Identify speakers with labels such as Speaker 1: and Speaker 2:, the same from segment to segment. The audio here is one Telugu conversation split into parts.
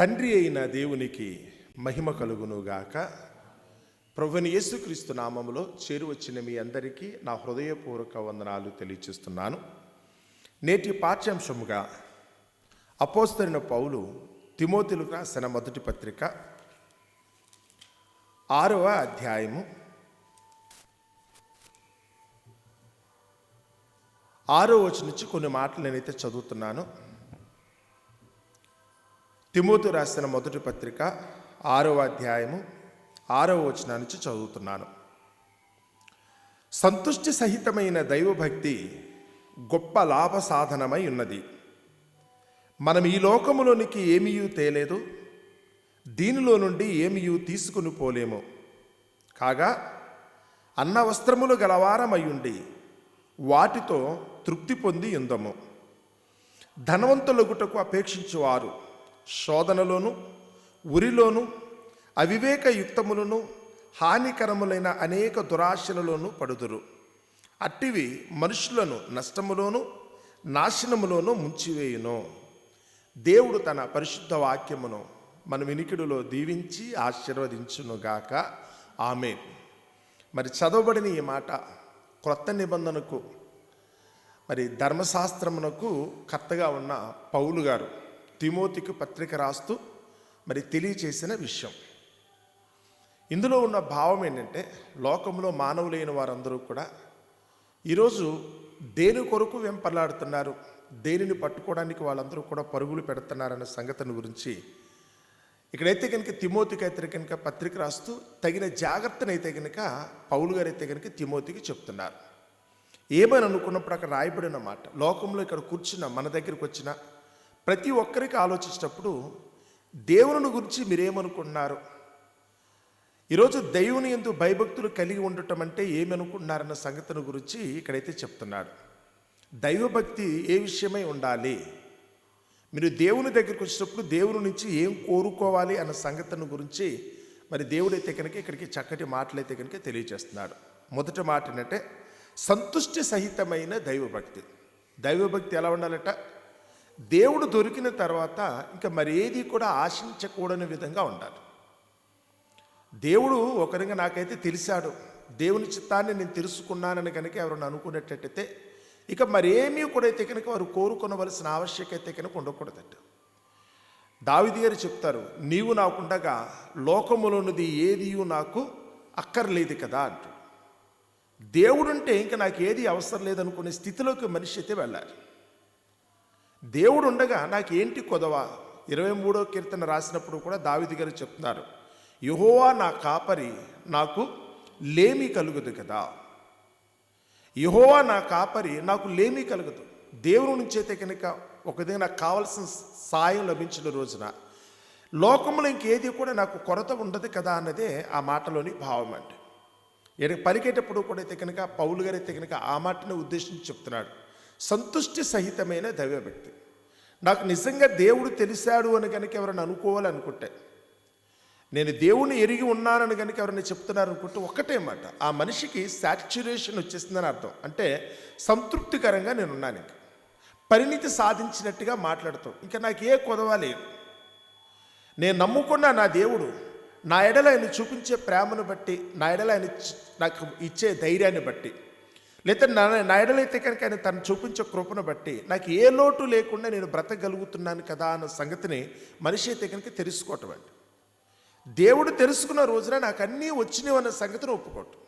Speaker 1: తండ్రి అయిన దేవునికి మహిమ కలుగునుగాక. ప్రభువైన యేసుక్రీస్తు నామములో చేరువచ్చిన మీ అందరికీ నా హృదయపూర్వక వందనాలు తెలియచేస్తున్నాను. నేటి పాఠ్యాంశముగా అపోస్తలుడైన పౌలు తిమోతిలకు రాసిన మొదటి పత్రిక 6వ అధ్యాయము 6వ వచనం నుంచి కొన్ని మాటలు నేనైతే చదువుతున్నాను. తిమోతి రాసిన మొదటి పత్రిక 6వ అధ్యాయము 6వ వచనం నుంచి చదువుతున్నాను. సంతుష్టి సహితమైన దైవభక్తి గొప్ప లాభ సాధనమై ఉన్నది. మనం ఈ లోకములోనికి ఏమీయూ తేలేదు, దీనిలో నుండి ఏమీయూ తీసుకుని పోలేము. కాగా అన్న వస్త్రములు గలవారమయ్యుండి వాటితో తృప్తి పొంది ఉందము. ధనవంతులగుటకు అపేక్షించువారు శోధనలోను ఉరిలోను అవివేక యుక్తములను హానికరములైన అనేక దురాశలలోనూ పడుదురు. అట్టివి మనుషులను నష్టములోను నాశనములోనూ ముంచివేయును. దేవుడు తన పరిశుద్ధ వాక్యమును మన వినికిడిలో దీవించి ఆశీర్వదించునుగాక. ఆమేన్. మరి చదవబడిన ఈ మాట క్రొత్త నిబంధనకు మరి ధర్మశాస్త్రమునకు కర్తగా ఉన్న పౌలు గారు తిమోతికి పత్రిక రాస్తూ మరి తెలియచేసిన విషయం. ఇందులో ఉన్న భావం ఏంటంటే, లోకంలో మానవులైన వారందరూ కూడా ఈరోజు దేని కొరకు వెంపర్లాడుతున్నారు, దేనిని పట్టుకోవడానికి వాళ్ళందరూ కూడా పరుగులు పెడుతున్నారన్న సంగతిని గురించి ఇక్కడైతే కనుక తిమోతికి అయితే కనుక పత్రిక రాస్తూ తగిన జాగ్రత్తనైతే కనుక పౌలు గారు అయితే కనుక తిమోతికి చెప్తున్నారు. ఏమని అనుకున్నప్పుడు అక్కడ రాయబడిన మాట, లోకంలో ఇక్కడ కూర్చున్న మన దగ్గరికి వచ్చిన ప్రతి ఒక్కరికి ఆలోచించేటప్పుడు దేవుని గురించి మీరేమనుకుంటున్నారు, ఈరోజు దేవుని యందు భయభక్తులు కలిగి ఉండటం అంటే ఏమనుకుంటున్నారన్న సంగతిని గురించి ఇక్కడైతే చెప్తున్నాడు. దైవభక్తి ఏ విషయమై ఉండాలి, మీరు దేవుని దగ్గరికి వచ్చినప్పుడు దేవుని నుంచి ఏం కోరుకోవాలి అన్న సంగతిని గురించి మరి దేవుడైతే కనుక ఇక్కడికి చక్కటి మాటలైతే కనుక తెలియజేస్తున్నాడు. మొదటి మాట ఏంటంటే సంతుష్టి సహితమైన దైవభక్తి. దైవభక్తి ఎలా ఉండాలట, దేవుడు దొరికిన తర్వాత ఇంకా మరి ఏది కూడా ఆశించకూడని విధంగా ఉండాలి. దేవుడు ఒకరిగా నాకైతే తెలిసాడు, దేవుని చిత్తాన్ని నేను తెలుసుకున్నానని కనుక ఎవరైనా అనుకునేటట్టయితే ఇక మరేమీ కూడా అయితే కనుక వారు కోరుకొనవలసిన ఆవశ్యకత కనుక ఉండకూడదట. దావీదు గారు చెప్తారు, నీవు నాకుండగా లోకములోనిది ఏది నాకు అక్కర్లేదు కదా అంటూ. దేవుడుంటే ఇంకా నాకు ఏది అవసరం లేదనుకునే స్థితిలోకి మనిషి అయితే వెళ్ళాలి. దేవుడు ఉండగా నాకేంటి కొదవ. 23వ కీర్తన రాసినప్పుడు కూడా దావీదు గారు చెప్తున్నారు, యెహోవా నా కాపరి, నాకు లేమి కలుగదు కదా. యెహోవా నా కాపరి, నాకు లేమి కలుగదు. దేవుని నుంచి అయితే కనుక ఒకదే నాకు కావాల్సిన సాయం లభించిన రోజున లోకంలో ఇంకేది కూడా నాకు కొరత ఉండదు కదా అన్నదే ఆ మాటలోని భావం. అంటే పలికేటప్పుడు కూడా అయితే కనుక పౌలు గారు అయితే కనుక ఆ మాటను ఉద్దేశించి చెప్తున్నాడు. సంతుష్టి సహితమైన దైవభక్తి. నాకు నిజంగా దేవుడు తెలిసాడు అని కనుక ఎవరైనా అనుకోవాలనుకుంటే, నేను దేవుని ఎరిగి ఉన్నానని కనుక ఎవరైనా చెప్తున్నారనుకుంటే ఒక్కటే మాట, ఆ మనిషికి సాచ్యురేషన్ వచ్చేస్తుందని అర్థం. అంటే సంతృప్తికరంగా నేను ఉన్నాను, ఇంకా పరిణితి సాధించినట్టుగా మాట్లాడుతాం, ఇంకా నాకు ఏ కొదవ లేదు. నేను నమ్ముకున్న నా దేవుడు నా ఎడల ఆయన చూపించే ప్రేమను బట్టి, నా ఎడల ఆయన నాకు ఇచ్చే ధైర్యాన్ని బట్టి, లేదా నా ఎడలైతే కనుక ఆయన తను చూపించే కృపను బట్టి నాకు ఏ లోటు లేకుండా నేను బ్రతకగలుగుతున్నాను కదా అన్న సంగతిని మనిషి అయితే కనుక తెలుసుకోవటం అండి. దేవుడు తెలుసుకున్న రోజున నాకు అన్నీ వచ్చినవి అన్న సంగతిని ఒప్పుకోవటం.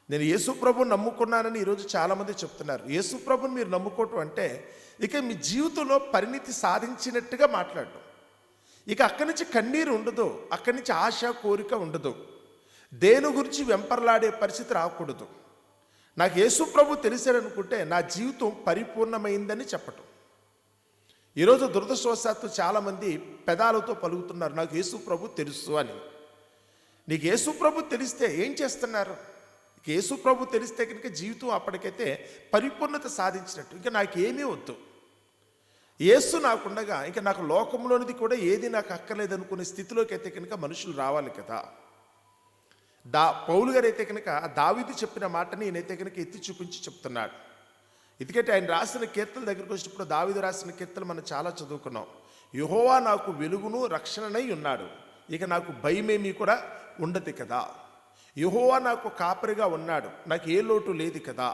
Speaker 1: నేను యేసుప్రభుని నమ్ముకున్నానని ఈరోజు చాలామంది చెప్తున్నారు. యేసుప్రభుని మీరు నమ్ముకోవటం అంటే ఇక మీ జీవితంలో పరిణితి సాధించినట్టుగా మాట్లాడటం. ఇక అక్కడి నుంచి కన్నీరు ఉండదు, అక్కడి నుంచి ఆశ కోరిక ఉండదు, దేని గురించి వెంపర్లాడే పరిస్థితి రాకూడదు. నాకు యేసుప్రభు తెలిసాడనుకుంటే నా జీవితం పరిపూర్ణమైందని చెప్పటం. ఈరోజు దురదృష్టవశాత్తు చాలామంది పెదాలతో పలుకుతున్నారు, నాకు యేసుప్రభు తెలుసు అని. నీకు యేసుప్రభు తెలిస్తే ఏం చేస్తున్నారు? యేసుప్రభు తెలిస్తే కనుక జీవితం అప్పటికైతే పరిపూర్ణత సాధించినట్టు. ఇంకా నాకేమీ వద్దు, యేసు నాకుండగా ఇంకా నాకు లోకంలోనిది కూడా ఏది నాకు అక్కర్లేదనుకునే స్థితిలోకి అయితే కనుక మనుషులు రావాలి కదా. పౌలు గారు అయితే కనుక దావీదు చెప్పిన మాటని ఈయనైతే కనుక ఎత్తి చూపించి చెప్తున్నాడు. ఎందుకంటే ఆయన రాసిన కీర్తన దగ్గరికి వచ్చినప్పుడు దావీదు రాసిన కీర్తనలు మనం చాలా చదువుకున్నాం. యెహోవా నాకు వెలుగును రక్షణనై ఉన్నాడు, ఇక నాకు భయమేమీ కూడా ఉండదు కదా. యెహోవా నాకు కాపరిగా ఉన్నాడు, నాకు ఏ లోటు లేదు కదా.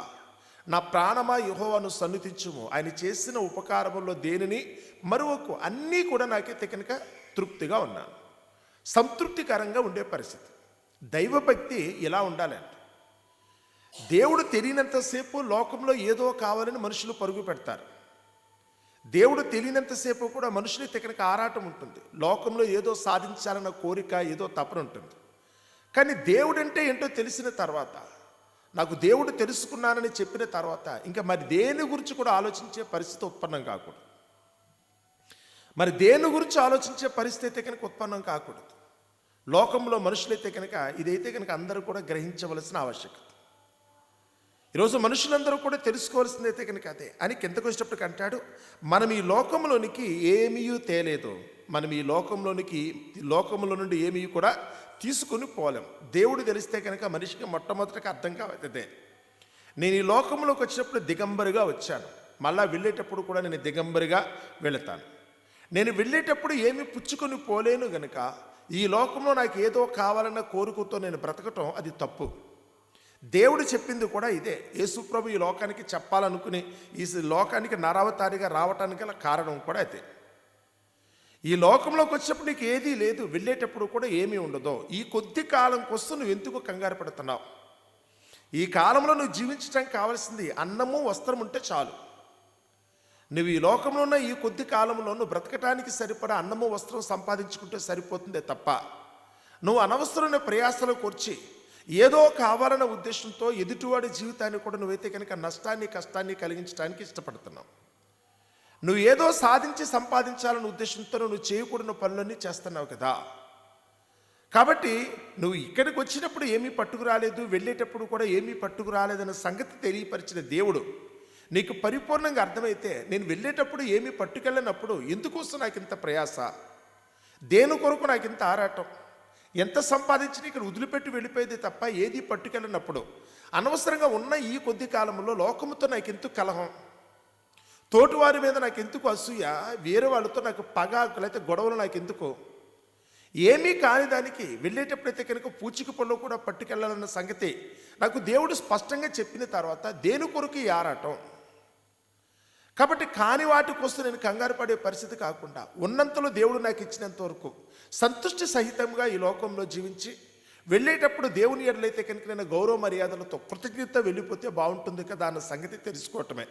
Speaker 1: నా ప్రాణమా యెహోవాను సన్నుతించుము, ఆయన చేసిన ఉపకారముల్లో దేనిని మరొక అన్నీ కూడా నాకైతే కనుక తృప్తిగా ఉన్నాను. సంతృప్తికరంగా ఉండే పరిస్థితి. దైవభక్తి ఇలా ఉండాలంటే, దేవుడు తెలియనంతసేపు లోకంలో ఏదో కావాలని మనుషులు పరుగు పెడతారు. దేవుడు తెలియనంతసేపు కూడా మనుషులు కనుక ఆరాటం ఉంటుంది, లోకంలో ఏదో సాధించాలన్న కోరిక, ఏదో తపన ఉంటుంది. కానీ దేవుడంటే ఏంటో తెలిసిన తర్వాత, నాకు దేవుడు తెలుసుకున్నానని చెప్పిన తర్వాత ఇంకా మరి దేని గురించి కూడా ఆలోచించే పరిస్థితి ఉత్పన్నం కాకూడదు. మరి దేని గురించి ఆలోచించే పరిస్థితి కనుక ఉత్పన్నం కాకూడదు. లోకంలో మనుషులైతే కనుక ఇదైతే కనుక అందరూ కూడా గ్రహించవలసిన ఆవశ్యకత. ఈరోజు మనుషులందరూ కూడా తెలుసుకోవాల్సిందైతే కనుక అదే అని కిందకు వచ్చేటప్పటికి అంటాడు, మనం ఈ లోకంలోనికి ఏమీ తేలేదు, మనం ఈ లోకంలో నుండి ఏమీ కూడా తీసుకుని పోలేం. దేవుడు తెలిస్తే కనుక మనిషికి మొట్టమొదటిగా అర్థం కావదే, నేను ఈ లోకంలోకి వచ్చినప్పుడు దిగంబరిగా వచ్చాను, మళ్ళా వెళ్ళేటప్పుడు కూడా నేను దిగంబరిగా వెళతాను. నేను వెళ్ళేటప్పుడు ఏమీ పుచ్చుకొని పోలేను గనుక ఈ లోకంలో నాకు ఏదో కావాలన్న కోరికతో నేను బ్రతకటం అది తప్పు. దేవుడు చెప్పింది కూడా ఇదే. యేసుప్రభు ఈ లోకానికి చెప్పాలనుకుని ఈ లోకానికి నరావతారిగా రావటానికి గల కారణం కూడా అదే. ఈ లోకంలోకి వచ్చినప్పుడు నీకు ఏదీ లేదు, వెళ్ళేటప్పుడు కూడా ఏమీ ఉండదు. ఈ కొద్ది కాలం కోసం నువ్వు ఎందుకు కంగారు పడుతున్నావు? ఈ కాలంలో నువ్వు జీవించడానికి కావాల్సింది అన్నము వస్త్రం ఉంటే చాలు. నువ్వు ఈ లోకంలో ఉన్న ఈ కొద్ది కాలంలో నువ్వు బ్రతకటానికి సరిపడా అన్నము వస్త్రం సంపాదించుకుంటే సరిపోతుందే తప్ప, నువ్వు అనవసరమైన ప్రయాసలు కూర్చి ఏదో కావాలన్న ఉద్దేశంతో ఎదుటివాడి జీవితాన్ని కూడా నువ్వైతే కనుక నష్టాన్ని కష్టాన్ని కలిగించడానికి ఇష్టపడుతున్నావు. నువ్వు ఏదో సాధించి సంపాదించాలన్న ఉద్దేశంతో నువ్వు చేయకూడని పనులన్నీ చేస్తున్నావు కదా. కాబట్టి నువ్వు ఇక్కడికి వచ్చినప్పుడు ఏమీ పట్టుకురాలేదు, వెళ్ళేటప్పుడు కూడా ఏమీ పట్టుకురాలేదన్న సంగతి తెలియపరిచిన దేవుడు నీకు పరిపూర్ణంగా అర్థమైతే, నేను వెళ్ళేటప్పుడు ఏమీ పట్టుకెళ్ళినప్పుడు ఎందుకోసం నాకు ఇంత ప్రయాస, దేని కొరకు నాకు ఇంత ఆరాటం, ఎంత సంపాదించినా ఇక్కడ వదిలిపెట్టి వెళ్ళిపోయేది తప్ప ఏది పట్టుకెళ్ళినప్పుడు అనవసరంగా ఉన్న ఈ కొద్ది కాలంలో లోకముతో నాకు ఎందుకు కలహం, తోటివారి మీద నాకు ఎందుకు అసూయ, వేరే వాళ్ళతో నాకు పగ లేకపోతే గొడవలు నాకు ఎందుకు, ఏమీ కాని దానికి వెళ్ళేటప్పుడైతే కనుక పూచిక పళ్ళు కూడా పట్టుకెళ్ళాలన్న సంగతి నాకు దేవుడు స్పష్టంగా చెప్పిన తర్వాత దేని కొరకు ఈ ఆరాటం? కాబట్టి కాని వాటి కోసం నేను కంగారు పడే పరిస్థితి కాకుండా ఉన్నంతలో దేవుడు నాకు ఇచ్చినంత వరకు సంతుష్టి సహితంగా ఈ లోకంలో జీవించి వెళ్ళేటప్పుడు దేవుని ఎడలైతే కనుక నేను గౌరవ మర్యాదలతో కృతజ్ఞత వెళ్ళిపోతే బాగుంటుంది కదా అన్న సంగతి తెలుసుకోవటమే.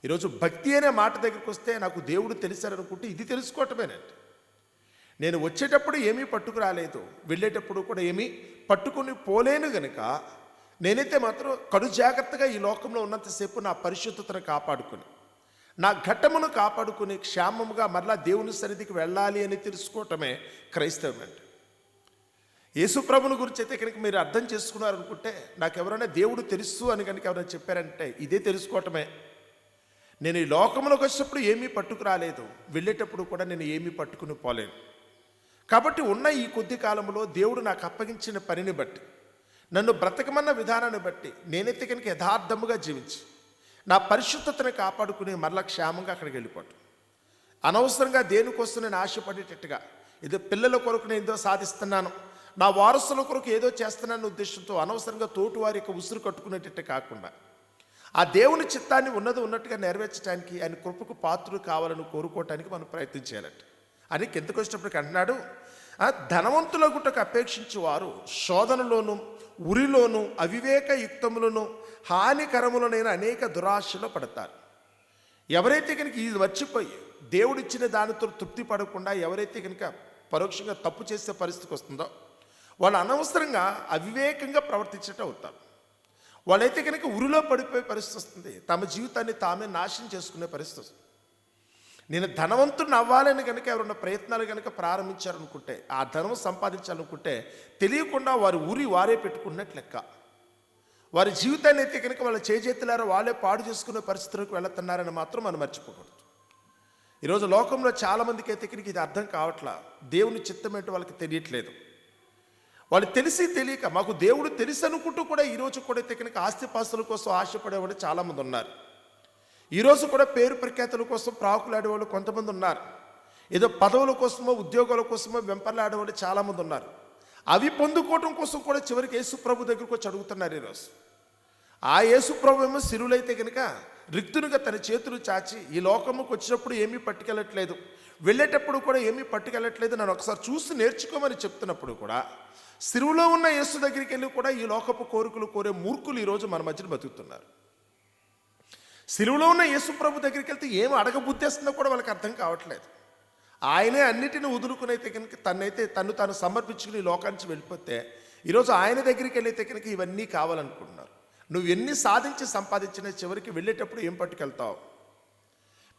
Speaker 1: ఈరోజు భక్తి అనే మాట దగ్గరికి వస్తే నాకు దేవుడు తెలిసారనుకుంటే ఇది తెలుసుకోవటమేనండి. నేను వచ్చేటప్పుడు ఏమీ పట్టుకురాలేదు, వెళ్ళేటప్పుడు కూడా ఏమీ పట్టుకుని పోలేను గనుక నేనైతే మాత్రం కడు జాగ్రత్తగా ఈ లోకంలో ఉన్నంతసేపు నా పరిశుద్ధతను కాపాడుకుని, నా ఘట్టమును కాపాడుకుని క్షేమముగా మరలా దేవుని సన్నిధికి వెళ్ళాలి అని తెలుసుకోవటమే క్రైస్తవం అండి. యేసుప్రభుని గురించి అయితే కనుక మీరు అర్థం చేసుకున్నారనుకుంటే, నాకు ఎవరైనా దేవుడు తెలుసు అని కనుక ఎవరైనా చెప్పారంటే ఇదే తెలుసుకోవటమే. నేను ఈ లోకంలోకి వచ్చినప్పుడు ఏమీ పట్టుకురాలేదు, వెళ్ళేటప్పుడు కూడా నేను ఏమీ పట్టుకుని పోలేను. కాబట్టి ఉన్న ఈ కొద్ది కాలంలో దేవుడు నాకు అప్పగించిన పనిని బట్టి, నన్ను బ్రతకమన్న విధానాన్ని బట్టి నేనైతే కనుక యథార్థముగా జీవించి నా పరిశుద్ధతను కాపాడుకుని మరలా క్షేమంగా అక్కడికి వెళ్ళిపోవటం. అనవసరంగా దేనికోసం నేను ఆశపడేటట్టుగా ఏదో పిల్లల కొరకు నేను ఏదో సాధిస్తున్నాను, నా వారసుల కొరకు ఏదో చేస్తున్నాను ఉద్దేశంతో అనవసరంగా తోటి వారి యొక్క ఉసురు కట్టుకునేటట్టు కాకుండా ఆ దేవుని చిత్తాన్ని ఉన్నట్టుగా నెరవేర్చడానికి, ఆయన కృపకు పాత్రులు కావాలని కోరుకోవటానికి మనం ప్రయత్నం చేయాలంట అని కిందకు వచ్చినప్పటికి అంటున్నాడు, ధనవంతుల గుట్టకు అపేక్షించి వారు శోధనలోను ఉరిలోను అవివేక యుక్తములను హానికరములనైన అనేక దురాశలో పడతారు. ఎవరైతే కనుక ఇది వచ్చిపోయి దేవుడిచ్చిన దానితో తృప్తి పడకుండా ఎవరైతే కనుక పరోక్షంగా తప్పు చేసే పరిస్థితికి వస్తుందో వాళ్ళు అనవసరంగా అవివేకంగా ప్రవర్తించటం అవుతారు. వాళ్ళైతే కనుక ఉరిలో పడిపోయే పరిస్థితి వస్తుంది, తమ జీవితాన్ని తామే నాశనం చేసుకునే పరిస్థితి వస్తుంది. నేను ధనవంతుడిని అవ్వాలని కనుక ఎవరైనా ప్రయత్నాలు కనుక ప్రారంభించారనుకుంటే, ఆ ధనం సంపాదించాలనుకుంటే తెలియకుండా వారి వారే పెట్టుకున్నట్టు లెక్క. వారి జీవితాన్ని అయితే కనుక వాళ్ళ చేజెత్తులారో వాళ్ళే పాడు చేసుకునే పరిస్థితులకు వెళుతున్నారని మాత్రం మనం మర్చిపోకూడదు. ఈరోజు లోకంలో చాలామందికి అయితే కనుక ఇది అర్థం కావట్లా, దేవుని చిత్తం ఏంటో వాళ్ళకి తెలియట్లేదు. వాళ్ళు తెలిసి తెలియక మాకు దేవుడు తెలుసు అనుకుంటూ కూడా ఈరోజు కూడా అయితే కనుక ఆస్తిపాస్తుల కోసం ఆశపడేవాడు చాలామంది ఉన్నారు. ఈరోజు కూడా పేరు ప్రఖ్యాతుల కోసం ప్రాకులాడేవాళ్ళు కొంతమంది ఉన్నారు. ఏదో పదవుల కోసమో ఉద్యోగాల కోసమో వెంపర్లాడేవాళ్ళు చాలామంది ఉన్నారు. అవి పొందుకోవటం కోసం కూడా చివరికి యేసు ప్రభు దగ్గరకు వచ్చి అడుగుతున్నారు ఈరోజు. ఆ యేసు ప్రభు ఏమో సిరులైతే కనుక రిక్తునిగా తన చేతులు చాచి ఈ లోకముకు వచ్చినప్పుడు ఏమీ పట్టుకెళ్ళట్లేదు, వెళ్ళేటప్పుడు కూడా ఏమీ పట్టుకెళ్ళట్లేదు, నన్ను ఒకసారి చూసి నేర్చుకోమని చెప్తున్నప్పుడు కూడా సిరువులో ఉన్న యేసు దగ్గరికి వెళ్ళి కూడా ఈ లోకపు కోరికలు కోరే మూర్ఖులు ఈరోజు మన మధ్యన బతుకుతున్నారు. సిలువలో ఉన్న యేసు ప్రభు దగ్గరికి వెళ్తే ఏం అడగబుద్ధేస్తుందో కూడా వాళ్ళకి అర్థం కావట్లేదు. ఆయనే అన్నిటిని వదులుకునైతే కనుక తను తాను సమర్పించుకుని లోకానికి వెళ్ళిపోతే ఈరోజు ఆయన దగ్గరికి వెళ్ళైతే కనుక ఇవన్నీ కావాలనుకుంటున్నారు. నువ్వు ఎన్ని సాధించి సంపాదించిన చివరికి వెళ్ళేటప్పుడు ఏం పట్టుకెళ్తావు?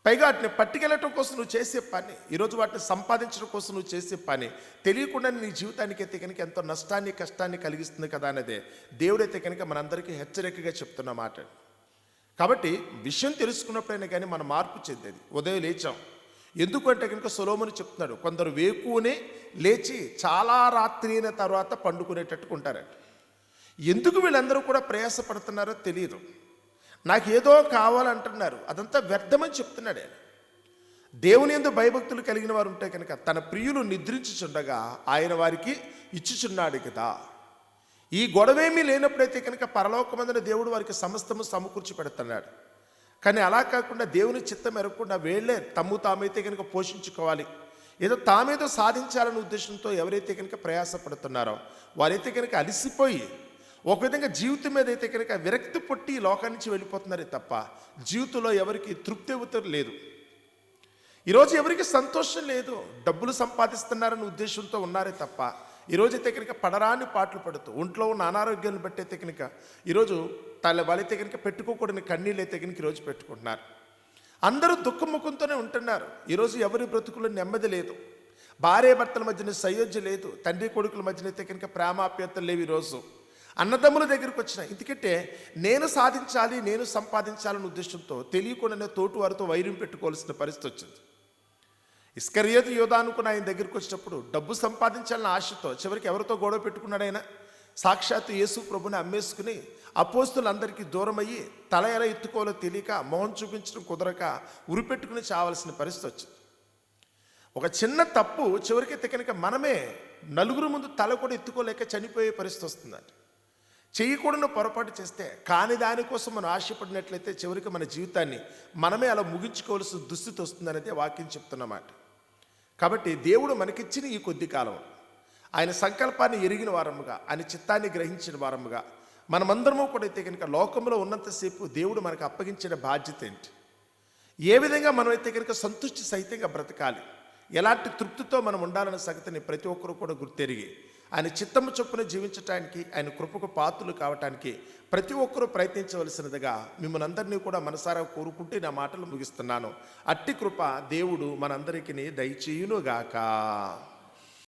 Speaker 1: పైగా వాటిని పట్టుకెళ్ళటం కోసం నువ్వు చేసే పని, ఈరోజు వాటిని సంపాదించడం కోసం నువ్వు చేసే పని తెలియకుండా నీ జీవితానికి అయితే కనుక ఎంతో నష్టాన్ని కష్టాన్ని కలిగిస్తుంది కదా అనేదే దేవుడైతే కనుక మనందరికీ హెచ్చరికగా చెప్తున్న మాట. కాబట్టి విషయం తెలుసుకున్నప్పుడైనా కానీ మనం మార్పు చెందేది. ఉదయం లేచాం ఎందుకంటే కనుక సొలొమోను చెప్తున్నాడు, కొందరు వేకువనే లేచి చాలా రాత్రి అయిన తర్వాత పండుకునేటట్టుగా ఉంటారంట. ఎందుకు వీళ్ళందరూ కూడా ప్రయాసపడుతున్నారో తెలియదు. నాకు ఏదో కావాలంటున్నారు, అదంతా వ్యర్థమని చెప్తున్నాడు ఆయన. దేవుని యందు భయభక్తులు కలిగిన వారు ఉంటే కనుక తన ప్రియులు నిద్రించుచుండగా ఆయన వారికి ఇచ్చుచున్నాడు కదా. ఈ గొడవేమీ లేనప్పుడైతే కనుక పరలోకమందున దేవుడు వారికి సమస్తము సమకూర్చి పెడుతున్నాడు. కానీ అలా కాకుండా దేవుని చిత్తం ఎరగకుండా వేళ్లే తామైతే కనుక పోషించుకోవాలి, ఏదో తామేదో సాధించాలనే ఉద్దేశంతో ఎవరైతే కనుక ప్రయాసపడుతున్నారో వారైతే కనుక అలసిపోయి ఒక విధంగా జీవితం మీద అయితే కనుక విరక్తి పుట్టి ఈ లోకాన్ని నుంచి వెళ్ళిపోతున్నారే తప్ప జీవితంలో ఎవరికి తృప్తి లేదు. ఈరోజు ఎవరికి సంతోషం లేదు, డబ్బులు సంపాదిస్తున్నారనే ఉద్దేశంతో ఉన్నారే తప్ప ఈరోజైతే కనుక పడరాని పాటలు పడుతూ ఒంట్లో ఉన్న అనారోగ్యాన్ని బట్టి అయితే కనుక ఈరోజు వాళ్ళైతే కనుక పెట్టుకోకూడని కన్నీళ్ళు అయితే కనుక ఈరోజు పెట్టుకుంటున్నారు. అందరూ దుఃఖముఖంతోనే ఉంటున్నారు. ఈరోజు ఎవరి బ్రతుకులో నెమ్మది లేదు, భార్య భర్తల మధ్యన సయోధ్య లేదు, తండ్రి కొడుకుల మధ్యన అయితే కనుక ప్రేమాప్యతలు లేవు. ఈరోజు అన్నదమ్ముల దగ్గరికి వచ్చిన ఎందుకంటే నేను సాధించాలి నేను సంపాదించాలనే ఉద్దేశంతో తెలియకుండానే తోటి వారితో వైరం పెట్టుకోవాల్సిన పరిస్థితి వచ్చింది. ఇస్కరియోతు యోధ అనుకుని ఆయన దగ్గరికి వచ్చినప్పుడు డబ్బు సంపాదించాలన్న ఆశతో చివరికి ఎవరితో గొడవ పెట్టుకున్నాడు ఆయన? సాక్షాత్తు యేసు ప్రభుని అమ్మేసుకుని అపోస్తులందరికీ దూరం అయ్యి తల ఎలా ఎత్తుకోవాలో తెలియక మొహం చూపించడం కుదరక ఉరిపెట్టుకుని చావాల్సిన పరిస్థితి వచ్చింది. ఒక చిన్న తప్పు చివరికైతే కనుక మనమే నలుగురు ముందు తల కూడా ఎత్తుకోలేక చనిపోయే పరిస్థితి వస్తుందండి. చేయకూడని పొరపాటు చేస్తే కాని దానికోసం మనం ఆశపడినట్లయితే చివరికి మన జీవితాన్ని మనమే అలా ముగించుకోవాల్సిన దుస్థితి వస్తుందనేది వాక్యం చెప్తున్నమాట. కాబట్టి దేవుడు మనకిచ్చిన ఈ కొద్ది కాలం ఆయన సంకల్పాన్ని ఎరిగిన వారముగా, ఆయన చిత్తాన్ని గ్రహించిన వారముగా మనమందరము కూడా అయితే కనుక లోకంలో ఉన్నంతసేపు దేవుడు మనకు అప్పగించిన బాధ్యత ఏంటి, ఏ విధంగా మనమైతే కనుక సంతృష్టి సహితంగా బ్రతకాలి, ఎలాంటి తృప్తితో మనం ఉండాలన్న సంగతిని ప్రతి ఒక్కరూ కూడా గుర్తెరిగి ఆయన చిత్తము చొప్పున జీవించటానికి, ఆయన కృపకు పాత్రలు కావటానికి ప్రతి ఒక్కరూ ప్రయత్నించవలసినదిగా మిమ్మల్ని అందరినీ కూడా మనసారా కోరుకుంటే నా మాటలు ముగిస్తున్నాను. అట్టి కృప దేవుడు మనందరికీ దయచేయునుగాక.